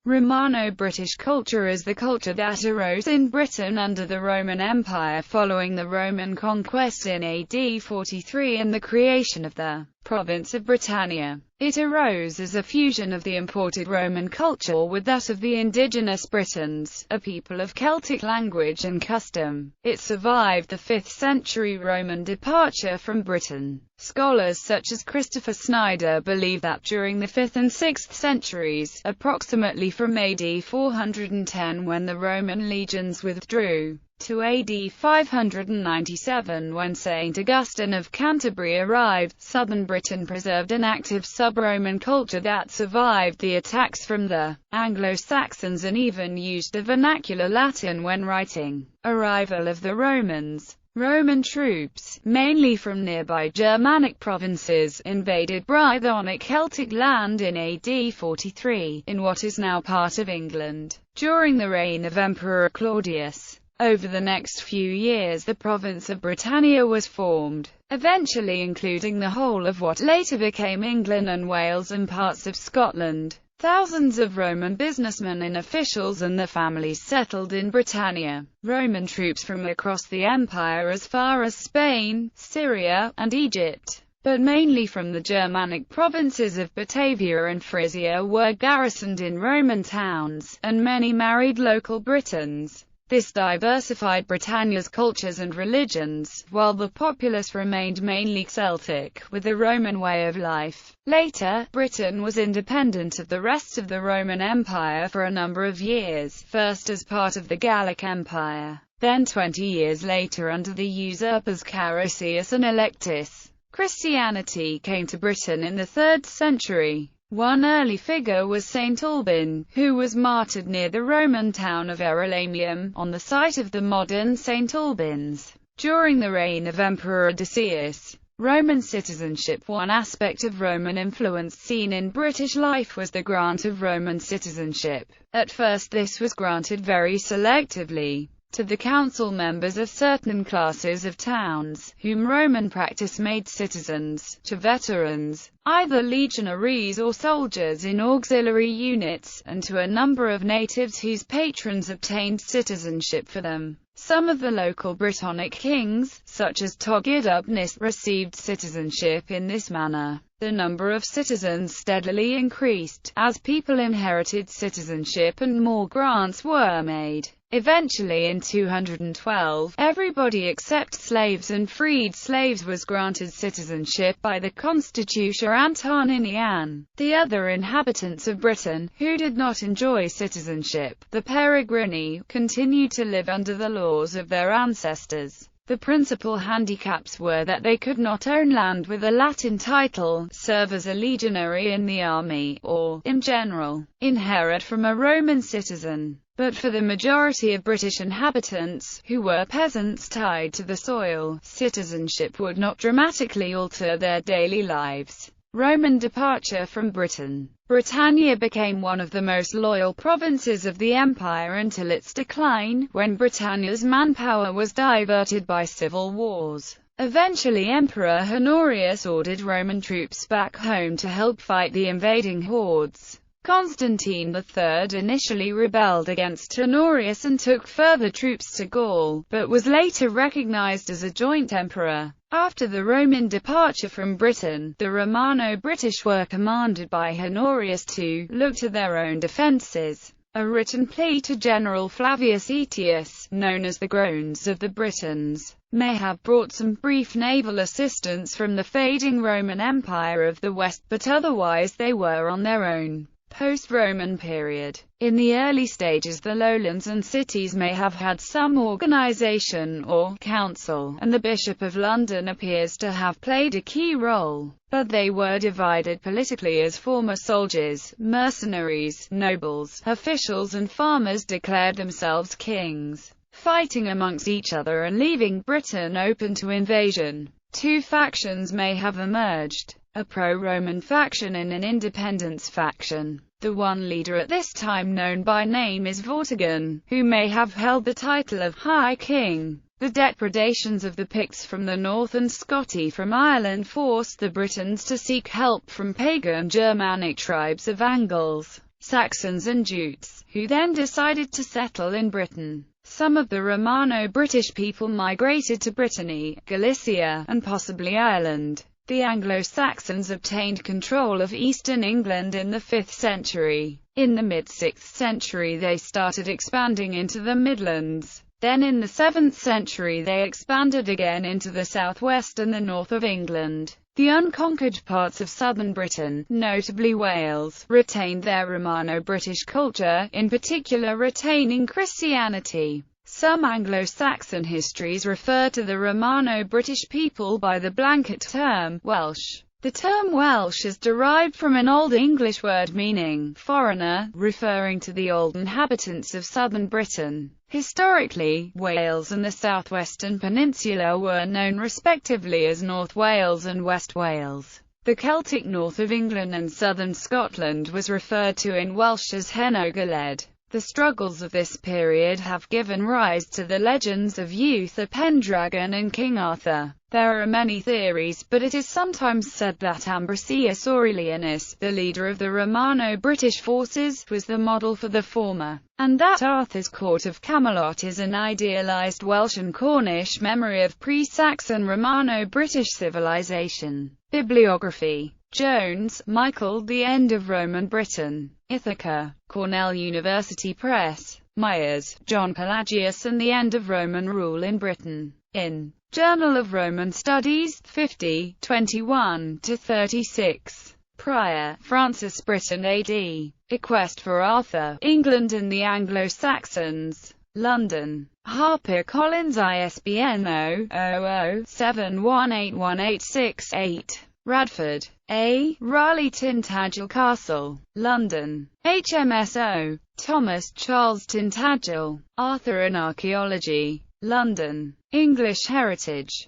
Romano-British culture is the culture that arose in Britain under the Roman Empire following the Roman conquest in AD 43 and the creation of the province of Britannia. It arose as a fusion of the imported Roman culture with that of the indigenous Britons, a people of Celtic language and custom. It survived the 5th century Roman departure from Britain. Scholars such as Christopher Snyder believe that during the 5th and 6th centuries, approximately from AD 410 when the Roman legions withdrew, to AD 597 when St. Augustine of Canterbury arrived, southern Britain preserved an active sub-Roman culture that survived the attacks from the Anglo-Saxons and even used the vernacular Latin when writing. Arrival of the Romans. Roman troops, mainly from nearby Germanic provinces, invaded Brythonic Celtic land in AD 43, in what is now part of England, during the reign of Emperor Claudius. Over the next few years the province of Britannia was formed, eventually including the whole of what later became England and Wales and parts of Scotland. Thousands of Roman businessmen and officials and their families settled in Britannia. Roman troops from across the empire as far as Spain, Syria, and Egypt, but mainly from the Germanic provinces of Batavia and Frisia, were garrisoned in Roman towns, and many married local Britons. This diversified Britannia's cultures and religions, while the populace remained mainly Celtic, with a Roman way of life. Later, Britain was independent of the rest of the Roman Empire for a number of years, first as part of the Gallic Empire, then 20 years later under the usurpers Carausius and Electus. Christianity came to Britain in the 3rd century. One early figure was Saint Albin, who was martyred near the Roman town of Erolamium, on the site of the modern St. Albans. During the reign of Emperor Decius, Roman citizenship. One aspect of Roman influence seen in British life was the grant of Roman citizenship. At first this was granted very selectively to the council members of certain classes of towns, whom Roman practice made citizens, to veterans, either legionaries or soldiers in auxiliary units, and to a number of natives whose patrons obtained citizenship for them. Some of the local Brittonic kings, such as Togedubnis, received citizenship in this manner. The number of citizens steadily increased, as people inherited citizenship and more grants were made. Eventually in 212, everybody except slaves and freed slaves was granted citizenship by the Constitution Antoninian. The other inhabitants of Britain, who did not enjoy citizenship, the Peregrini, continued to live under the laws of their ancestors. The principal handicaps were that they could not own land with a Latin title, serve as a legionary in the army, or, in general, inherit from a Roman citizen. But for the majority of British inhabitants, who were peasants tied to the soil, citizenship would not dramatically alter their daily lives. Roman departure from Britain. Britannia became one of the most loyal provinces of the empire until its decline, when Britannia's manpower was diverted by civil wars. Eventually Emperor Honorius ordered Roman troops back home to help fight the invading hordes. Constantine III initially rebelled against Honorius and took further troops to Gaul, but was later recognized as a joint emperor. After the Roman departure from Britain, the Romano-British were commanded by Honorius to look to their own defences. A written plea to General Flavius Aetius, known as the Groans of the Britons, may have brought some brief naval assistance from the fading Roman Empire of the West, but otherwise they were on their own. Post-Roman period. In the early stages the lowlands and cities may have had some organization or council, and the Bishop of London appears to have played a key role. But they were divided politically as former soldiers, mercenaries, nobles, officials and farmers declared themselves kings, fighting amongst each other and leaving Britain open to invasion. Two factions may have emerged, a pro-Roman faction and an independence faction. The one leader at this time known by name is Vortigern, who may have held the title of High King. The depredations of the Picts from the north and Scotti from Ireland forced the Britons to seek help from pagan Germanic tribes of Angles. Saxons and Jutes, who then decided to settle in Britain. Some of the Romano-British people migrated to Brittany, Galicia, and possibly Ireland. The Anglo-Saxons obtained control of eastern England in the 5th century. In the mid-6th century they started expanding into the Midlands. Then in the 7th century they expanded again into the southwest and the north of England. The unconquered parts of southern Britain, notably Wales, retained their Romano-British culture, in particular retaining Christianity. Some Anglo-Saxon histories refer to the Romano-British people by the blanket term, Welsh. The term Welsh is derived from an Old English word meaning foreigner, referring to the old inhabitants of southern Britain. Historically, Wales and the southwestern peninsula were known respectively as North Wales and West Wales. The Celtic north of England and southern Scotland was referred to in Welsh as Hen Ogolledd. The struggles of this period have given rise to the legends of Uther Pendragon and King Arthur. There are many theories, but it is sometimes said that Ambrosius Aurelianus, the leader of the Romano-British forces, was the model for the former, and that Arthur's court of Camelot is an idealized Welsh and Cornish memory of pre-Saxon Romano-British civilization. Bibliography. Jones, Michael. The End of Roman Britain. Ithaca, Cornell University Press. Myers, John. Pelagius and the End of Roman Rule in Britain. In Journal of Roman Studies, 50, 21-36. Prior, Francis. Britain A.D. A Quest for Arthur, England and the Anglo-Saxons. London. HarperCollins ISBN 0-00-718186-8. Radford, A. Raleigh Tintagel Castle, London. HMSO. Thomas Charles Tintagel. Arthur and Archaeology. London. English Heritage.